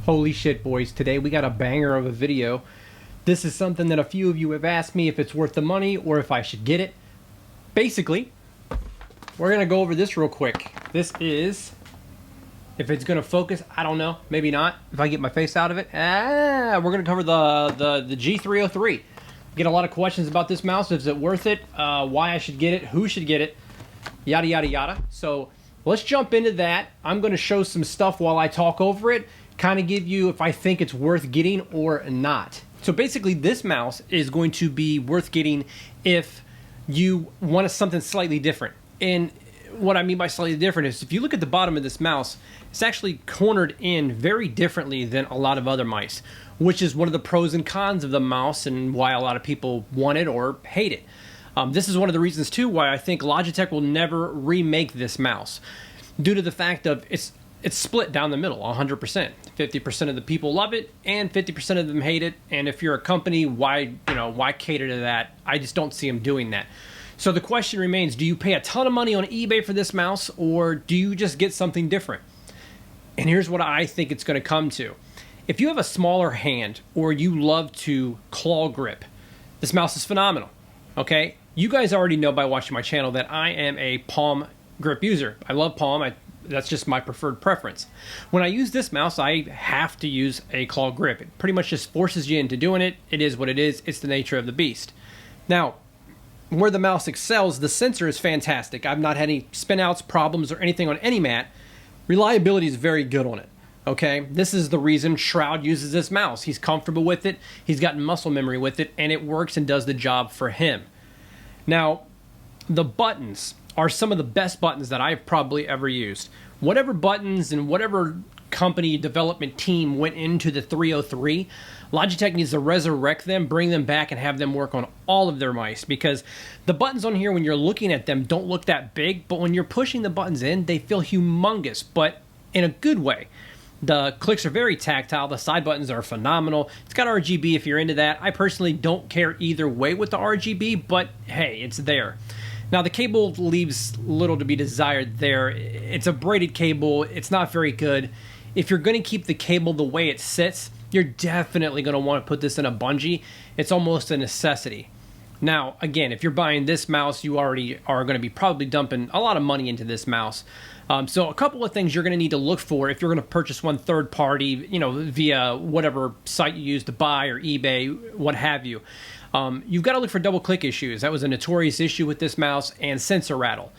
Holy shit, boys, today we got a banger of a video. This is something that a few of you have asked me if it's worth the money or if I should get it. Basically, we're gonna go over this real quick. This is, if it's gonna focus, I don't know, maybe not. If I get my face out of it, we're gonna cover the G303. Get a lot of questions about this mouse. Is it worth it? Why I should get it? Who should get it? Yada yada yada. So let's jump into that. I'm gonna show some stuff while I talk over it. Kind of give you if I think it's worth getting or not. So basically this mouse is going to be worth getting if you want something slightly different. And what I mean by slightly different is if you look at the bottom of this mouse, it's actually cornered in very differently than a lot of other mice, which is one of the pros and cons of the mouse and why a lot of people want it or hate it. This is one of the reasons too why I think Logitech will never remake this mouse, due to the fact of it's split down the middle 100%. 50% of the people love it and 50% of them hate it. And if you're a company, why cater to that? I just don't see them doing that. So the question remains, do you pay a ton of money on eBay for this mouse or do you just get something different? And here's what I think it's going to come to. If you have a smaller hand or you love to claw grip, this mouse is phenomenal. Okay? You guys already know by watching my channel that I am a palm grip user. I love palm. That's just my preferred preference. When I use this mouse, I have to use a claw grip. It pretty much just forces you into doing it. It is what it is. It's the nature of the beast. Now, where the mouse excels, the sensor is fantastic. I've not had any spin outs, problems, or anything on any mat. Reliability is very good on it. Okay, this is the reason Shroud uses this mouse. He's comfortable with it. He's got muscle memory with it, and it works and does the job for him. Now, the buttons are some of the best buttons that I've probably ever used. Whatever buttons and whatever company development team went into the 303, Logitech needs to resurrect them, bring them back, and have them work on all of their mice, because the buttons on here, when you're looking at them, don't look that big, but when you're pushing the buttons in, they feel humongous, but in a good way. The clicks are very tactile. The side buttons are phenomenal. It's got RGB if you're into that. I personally don't care either way with the RGB, but hey, it's there. Now the cable leaves little to be desired there. It's a braided cable. It's not very good. If you're going to keep the cable the way it sits, you're definitely going to want to put this in a bungee. It's almost a necessity. Now, again, if you're buying this mouse, you already are going to be probably dumping a lot of money into this mouse. So a couple of things you're going to need to look for if you're going to purchase one third party, via whatever site you use to buy or eBay, what have you. You've got to look for double click issues. That was a notorious issue with this mouse, and sensor rattle.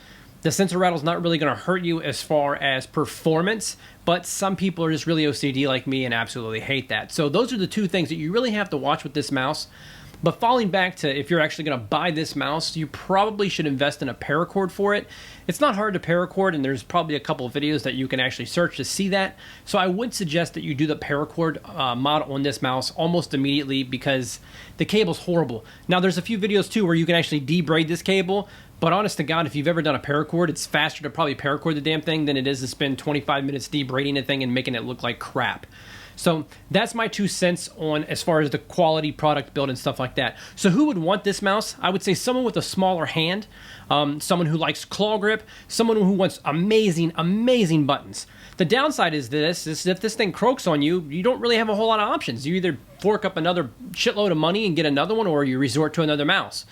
The sensor rattle is not really going to hurt you as far as performance, but some people are just really OCD like me and absolutely hate that. So those are the two things that you really have to watch with this mouse. But falling back to if you're actually going to buy this mouse, you probably should invest in a paracord for it. It's not hard to paracord, and there's probably a couple of videos that you can actually search to see that. So I would suggest that you do the paracord mod on this mouse almost immediately, because the cable's horrible. Now there's a few videos too where you can actually debraid this cable, but honest to God, if you've ever done a paracord, it's faster to probably paracord the damn thing than it is to spend 25 minutes debraiding a thing and making it look like crap. So that's my 2 cents on as far as the quality, product build, and stuff like that. So who would want this mouse? I would say someone with a smaller hand, someone who likes claw grip, someone who wants amazing, amazing buttons. The downside is if this thing croaks on you, you don't really have a whole lot of options. You either fork up another shitload of money and get another one, or you resort to another mouse.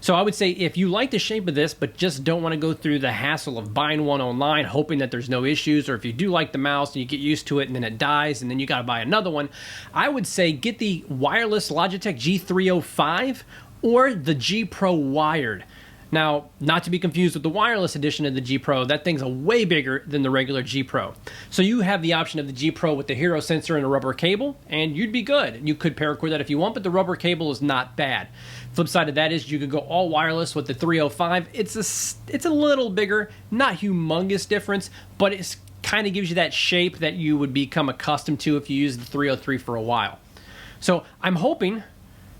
So I would say if you like the shape of this but just don't want to go through the hassle of buying one online hoping that there's no issues, or if you do like the mouse and you get used to it and then it dies and then you got to buy another one, I would say get the wireless Logitech G305 or the G Pro wired. Now, not to be confused with the wireless edition of the G Pro, that thing's way bigger than the regular G Pro. So you have the option of the G Pro with the Hero sensor and a rubber cable, and you'd be good. You could paracord that if you want, but the rubber cable is not bad. Flip side of that is you could go all wireless with the 305. It's a little bigger, not humongous difference, but it kind of gives you that shape that you would become accustomed to if you use the 303 for a while. So I'm hoping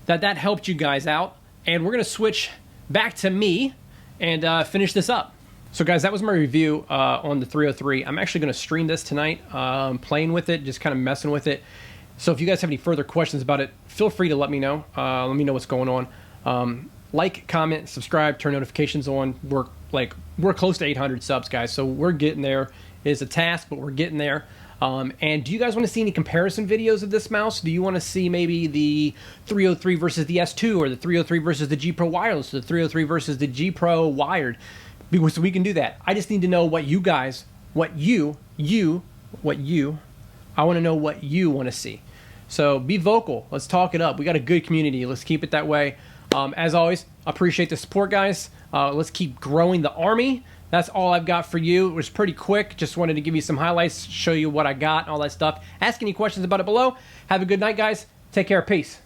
that helped you guys out, and we're going to switch back to me and finish this up. So guys, that was my review on the 303. I'm actually going to stream this tonight, playing with it, just kind of messing with it. So if you guys have any further questions about it, feel free to let me know. Let me know what's going on. Like, comment, subscribe, turn notifications on. We're close to 800 subs, guys, so we're getting there. It is a task, but we're getting there. And do you guys want to see any comparison videos of this mouse? Do you want to see maybe the 303 versus the S2, or the 303 versus the G Pro wireless, or the 303 versus the G Pro wired? Because we can do that. I just need to know what you guys, I want to know what you want to see. So be vocal. Let's talk it up. We got a good community. Let's keep it that way. As always, appreciate the support, guys. Let's keep growing the army. That's all I've got for you. It was pretty quick. Just wanted to give you some highlights, show you what I got, all that stuff. Ask any questions about it below. Have a good night, guys. Take care. Peace.